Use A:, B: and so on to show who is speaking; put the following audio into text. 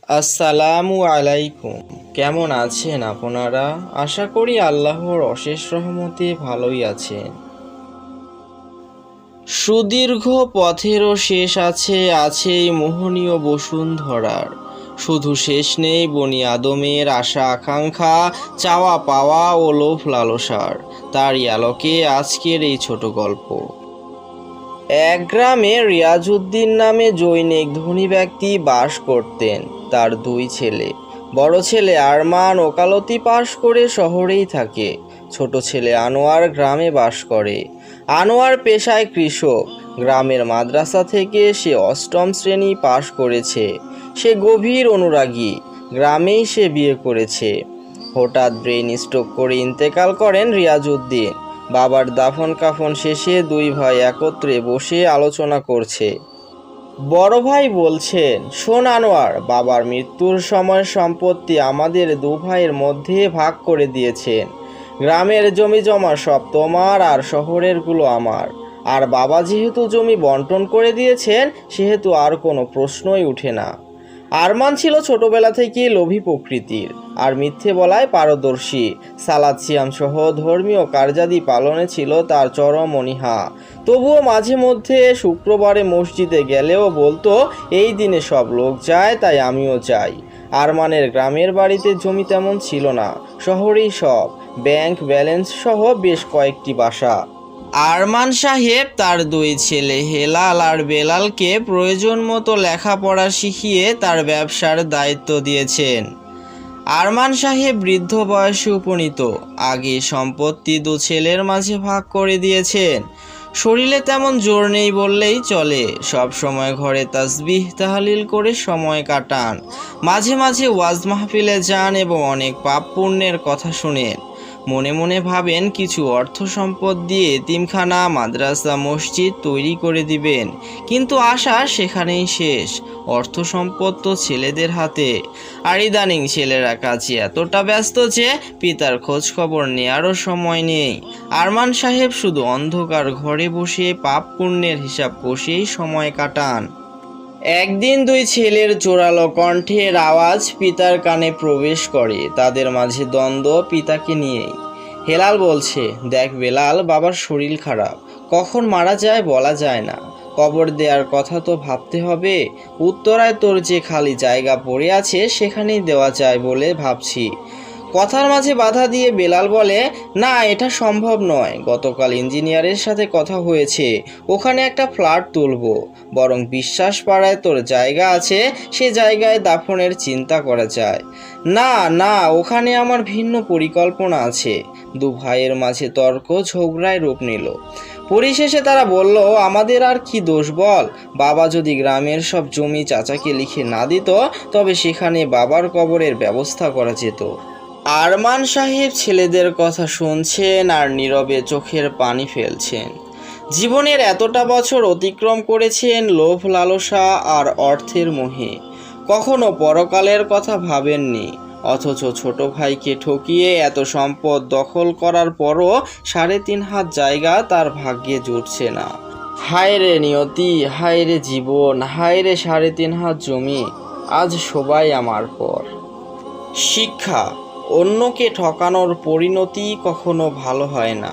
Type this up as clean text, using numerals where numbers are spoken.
A: আসসালামু আলাইকুম। কেমন আছেন আপনারা? আশা করি আল্লাহর অশেষ রহমতে ভালোই আছেন। সুদীর্ঘ পথেরও শেষ আছে, এই মোহনীয় বসুন্ধরার। শুধু শেষ নেই বনি আদমের আশা আকাঙ্ক্ষা, চাওয়া পাওয়া ও লোভ লালসার। তারই আলোকে আজকের এই ছোট গল্প। এক গ্রামে রিয়াজউদ্দিন নামে জনৈক ধনী ব্যক্তি বাস করতেন। তার দুই ছেলে। বড় ছেলে আরমান ওকালতি পাশ করে শহরেই থাকে। ছোট ছেলে আনোয়ার গ্রামে বাস করে। আনোয়ার পেশায় কৃষক। গ্রামের মাদ্রাসা থেকে সে অষ্টম শ্রেণী পাশ করেছে। সে গভীর অনুরাগী। গ্রামেই সে বিয়ে করেছে। হঠাৎ ব্রেন স্ট্রোক করে ইন্তেকাল করেন রিয়াজউদ্দিন। বাবার দাফন কাফন শেষে দুই ভাই একত্রে বসে আলোচনা করছে। বড় ভাই বলছেন, শোন আনোয়ার, বাবার মৃত্যুর সময় সম্পত্তি আমাদের দু ভাইয়ের মধ্যে ভাগ করে দিয়েছেন। গ্রামের জমি জমা সব তোমার আর শহরেরগুলো আমার। আর বাবা যেহেতু জমি বন্টন করে দিয়েছেন, সেহেতু আর কোনো প্রশ্নই উঠে না। আরমান ছিল ছোটবেলা থেকে লোভী প্রকৃতির আর মিথ্যে বলায় পারদর্শী। সালাত সিয়াম সহ ধর্মীয় কার্যাদি পালনে ছিল তার চরম অনীহা। তবুও মাঝে মধ্যে শুক্রবারে মসজিদে গেলেও বলতো, এই দিনে সব লোক যায় তাই আমিও যাই। আরমানের গ্রামের বাড়িতে জমি তেমন ছিল না, শহরেই সব, ব্যাংক ব্যালেন্স সহ বেশ কয়েকটি বাসা। আরমান সাহেব তার দুই ছেলে হেলাল আর বেলালকে প্রয়োজন মতো লেখাপড়া শিখিয়ে তার ব্যবসার দায়িত্ব দিয়েছেন। আরমান সাহেব বৃদ্ধ বয়সে উপনীত। আগে সম্পত্তি দু ছেলের মাঝে ভাগ করে দিয়েছেন। শরীরে তেমন জোর নেই বললেই চলে। সব সময় ঘরে তাসবিহ তাহলিল করে সময় কাটান। মাঝে মাঝে ওয়াজ মাহফিলে যান এবং অনেক পাপ পুণ্যের কথা শুনেন। মনে মনে ভাবেন কিছু অর্থ সম্পদ দিয়ে এতিমখানা, মাদ্রাসা, মসজিদ তৈরি করে দিবেন। কিন্তু আশা সেখানেই শেষ। অর্থ সম্পদ তো ছেলেদের হাতে। আর ইদানিং ছেলেরা কাজে এতটা ব্যস্ত যে পিতার খোঁজ খবর নেয়ারও সময় নেই। আরমান সাহেব শুধু অন্ধকার ঘরে বসে পাপ পুণ্যের হিসাব কষেই সময় কাটান। একদিন দুই ছেলের জোরালো কণ্ঠের আওয়াজ পিতার কানে প্রবেশ করে। তাদের মাঝে দ্বন্দ্ব পিতাকে নিয়েই। হেলাল বলছে, দেখ বেলাল, বাবার শরীর খারাপ, কখন মারা যায় বলা যায় না। কবর দেওয়ার কথা তো ভাবতে হবে। উত্তরায় তোর যে খালি জায়গা পড়ে আছে সেখানেই দেওয়া যায় বলে ভাবছি। কথার মাঝে বাধা দিয়ে বেলাল বলে, না, এটা সম্ভব নয়। গতকাল ইঞ্জিনিয়ারের সাথে কথা হয়েছে, ওখানে একটা ফ্ল্যাট তুলবো। বরং বিশ্বাস পাড়ায় তোর জায়গা আছে, সে জায়গায় দাফনের চিন্তা করা যায়। না না, ওখানে আমার ভিন্ন পরিকল্পনা আছে। দু ভাইয়ের মাঝে তর্ক ঝগড়ায় রূপ নিল। পরিশেষে তারা বলল, আমাদের আর কি দোষ বল? বাবা যদি গ্রামের সব জমি চাচাকে লিখে না দিত, তবে সেখানে বাবার কবরের ব্যবস্থা করা যেত। আরমান সাহেব ছেলেদের কথা শুনছেন আর নীরবে চোখের পানি ফেলছেন। জীবনের এতটা বছর অতিক্রম করেছেন লোভ লালসা আর অর্থের মোহে। কখনো পরকালের কথা ভাবেননি। অথচ ছোট ভাইকে ঠকিয়ে এত সম্পদ দখল করার পরও 3.5 হাত জায়গা তার ভাগ্যে জুটছে না। হায় রে নিয়তি, হায় রে জীবন, হায় রে 3.5 হাত জমি। আজ সবাই আমার পর। শিক্ষা: অন্যকে ঠকানোর পরিণতি কখনো ভালো হয় না।